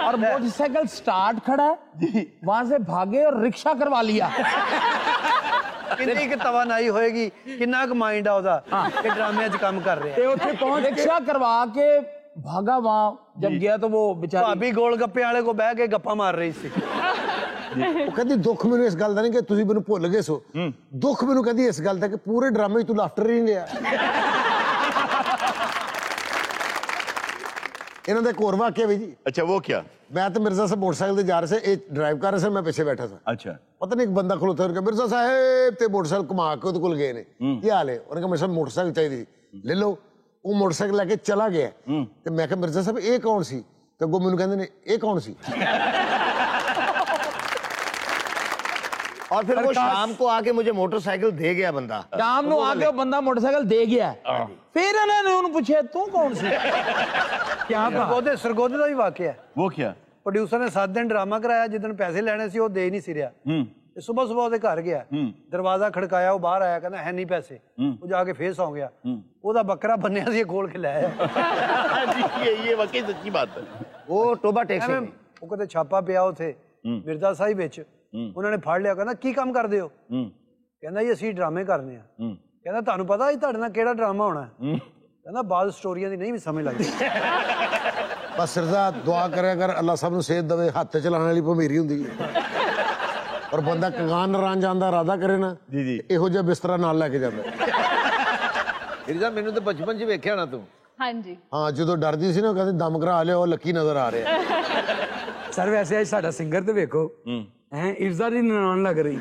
और मोटरसाइकिल स्टार्ट खड़ा है, वहां से भागे और रिक्शा करवा लिया। ਕਿੰਨੀ ਕਿ ਤਵਾਨਾਈ ਹੋਏਗੀ, ਕਿੰਨਾ ਕੁ ਮਾਈਂਡ ਆ ਉਹਦਾ ਕਿ ਡਰਾਮਿਆਂ 'ਚ ਕੰਮ ਕਰ ਰਿਹਾ। ਤੇ ਉੱਥੇ ਪਹੁੰਚ ਰਿਕਸ਼ਾ ਕਰਵਾ ਕੇ भागा वहां जब गया तो वो बेचारी ਭਾਬੀ ਗੋਲ ਗੱਪੇ ਵਾਲੇ ਕੋ ਬਹਿ ਕੇ ਗੱਪਾਂ ਮਾਰ ਰਹੀ ਸੀ। ਉਹ ਕਹਿੰਦੀ ਦੁੱਖ ਮੈਨੂੰ ਇਸ ਗੱਲ ਦਾ ਨਹੀਂ ਕਿ ਤੁਸੀਂ ਮੈਨੂੰ ਭੁੱਲ ਗਏ ਸੋ, ਦੁੱਖ ਮੈਨੂੰ ਕਹਿੰਦੀ ਇਸ ਗੱਲ ਦਾ ਕਿ ਪੂਰੇ ਡਰਾਮੇ 'ਚ ਤੂੰ ਲਾਫਟਰ ਹੀ ਨਹੀਂ ਲਿਆ। ਇਹਨਾਂ ਦਾ ਇੱਕ ਹੋਰ ਵਾਕਿਆ ਵੀ ਜੀ। अच्छा वो क्या? मैं तो मिर्जा साहब मोटरसाइकिल से जा रहे थे, ये ड्राइव कर रहे थे, मैं पीछे बैठा था। अच्छा पता नहीं एक बंदा खलोता है, मिर्जा साहब ते मोटरसाइकिल घुमा के ਉਹਦੇ ਕੋਲ ਗਏ ਨੇ, ਕੀ ਹਾਲ ਹੈ? ਉਹਨੇ ਕਹਾ ਮੇਰੇ ਸਾਹਬ मोटरसाइकिल चाहिए, ले लो। वो मोटरसाइकिल लेके चला गया ਤੇ ਮੈਂ ਕਿਹਾ मिर्जा साहब ਇਹ ਕੌਣ ਸੀ? ਤੇ ਅੱਗੋਂ ਮੈਨੂੰ ਕਹਿੰਦੇ ਨੇ ਇਹ ਕੌਣ ਸੀ? और फिर वो शाम को आके मुझे मोटरसाइकिल दे गया बंदा। शाम को आके वो बंदा मोटरसाइकिल दे गया। फिर इन्होंने उन्हें पूछा तू कौन सी? क्या सरगोदे ਦਾ ਵੀ ਵਾਕਿਆ ਹੈ। वो क्या? ਪ੍ਰੋਡਿਊਸਰ ਨੇ 7 ਦਿਨ ਡਰਾਮਾ ਕਰਾਇਆ, ਜਿੱਦਣ ਪੈਸੇ ਲੈਣੇ ਸੀ ਉਹ ਦੇ ਨਹੀਂ ਸੀ ਰਿਹਾ। ਤੇ ਸਵੇਰ ਉਹਦੇ ਘਰ ਗਿਆ, ਦਰਵਾਜ਼ਾ ਖੜਕਾਇਆ, ਉਹ ਬਾਹਰ ਆਇਆ, ਕਹਿੰਦਾ ਹੈ ਨਹੀਂ ਪੈਸੇ। ਉਹ ਜਾ ਕੇ ਫੇਰ ਸੌਂ ਗਿਆ। ਉਹਦਾ ਬੱਕਰਾ ਬੰਨਿਆ ਸੀ, ਖੋਲ ਕੇ ਲੈ ਆਇਆ। ये वाकई सच्ची बात है। वो टोबा टैक्सी ਉਹ ਕਿਤੇ ਛਾਪਾ ਪਿਆ ਉੱਥੇ ਮਿਰਜ਼ਾ ਸਾਹਿਬ ਵਿੱਚ, ਉਹਨਾਂ ਨੇ ਫੜ ਲਿਆ, ਕਹਿੰਦਾ ਕੀ ਕੰਮ ਕਰਦੇ ਹੋ? ਕਹਿੰਦਾ ਜੀ ਅਸੀਂ ਡਰਾਮੇ ਕਰਨੇ ਆ। ਕਹਿੰਦਾ ਤੁਹਾਨੂੰ ਪਤਾ ਜੀ ਤੁਹਾਡੇ ਨਾਲ ਕਿਹੜਾ ਡਰਾਮਾ ਹੋਣਾ? ਕਹਿੰਦਾ ਬਾਜ਼ ਸਟੋਰੀਆਂ ਦੀ ਨਹੀਂ ਵੀ ਸਮਝ ਲੱਗਦੀ। बस सिरजा दुआ करे अगर अल्लाह सब ਨੂੰ सेहत दवे, हथ चलाने वाली भमेरी ਹੁੰਦੀ ਹੈ। और ਬੰਦਾ ਕਗਾਨ ਰਾਂ ਜਾਂਦਾ ਇਰਾਦਾ ਕਰੇ ਨਾ ਜੀ ਜੀ ਇਹੋ ਜਿਹਾ ਬਿਸਤਰਾ ਨਾਲ ਲੈ ਕੇ ਜਾਂਦਾ। ਰਿਜ਼ਾ ਮੈਨੂੰ ਤਾਂ ਬਚਪਨ 'ਚ ਵੇਖਿਆ ਨਾ ਤੂੰ। ਹਾਂਜੀ ਹਾਂ ਜਦੋਂ ਡਰਦੀ ਸੀ ਨਾ ਕਹਿੰਦੇ ਦਮ ਕਰਾ ਲਿਆ, ਉਹ ਲੱਕੀ ਨਜ਼ਰ ਆ ਰਿਹਾ। ਸਰ ਵੈਸੇ ਅੱਜ ਸਾਡਾ ਸਿੰਗਰ ਤੇ ਵੇਖੋ हैं इर्जा दी ननान लग रही।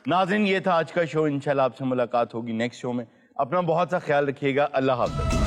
नाज़रीन ये था आज का शो। इंशाल्लाह आपसे मुलाकात होगी नेक्स्ट शो में। अपना बहुत सा ख्याल रखिएगा। अल्लाह हाफ़िज़।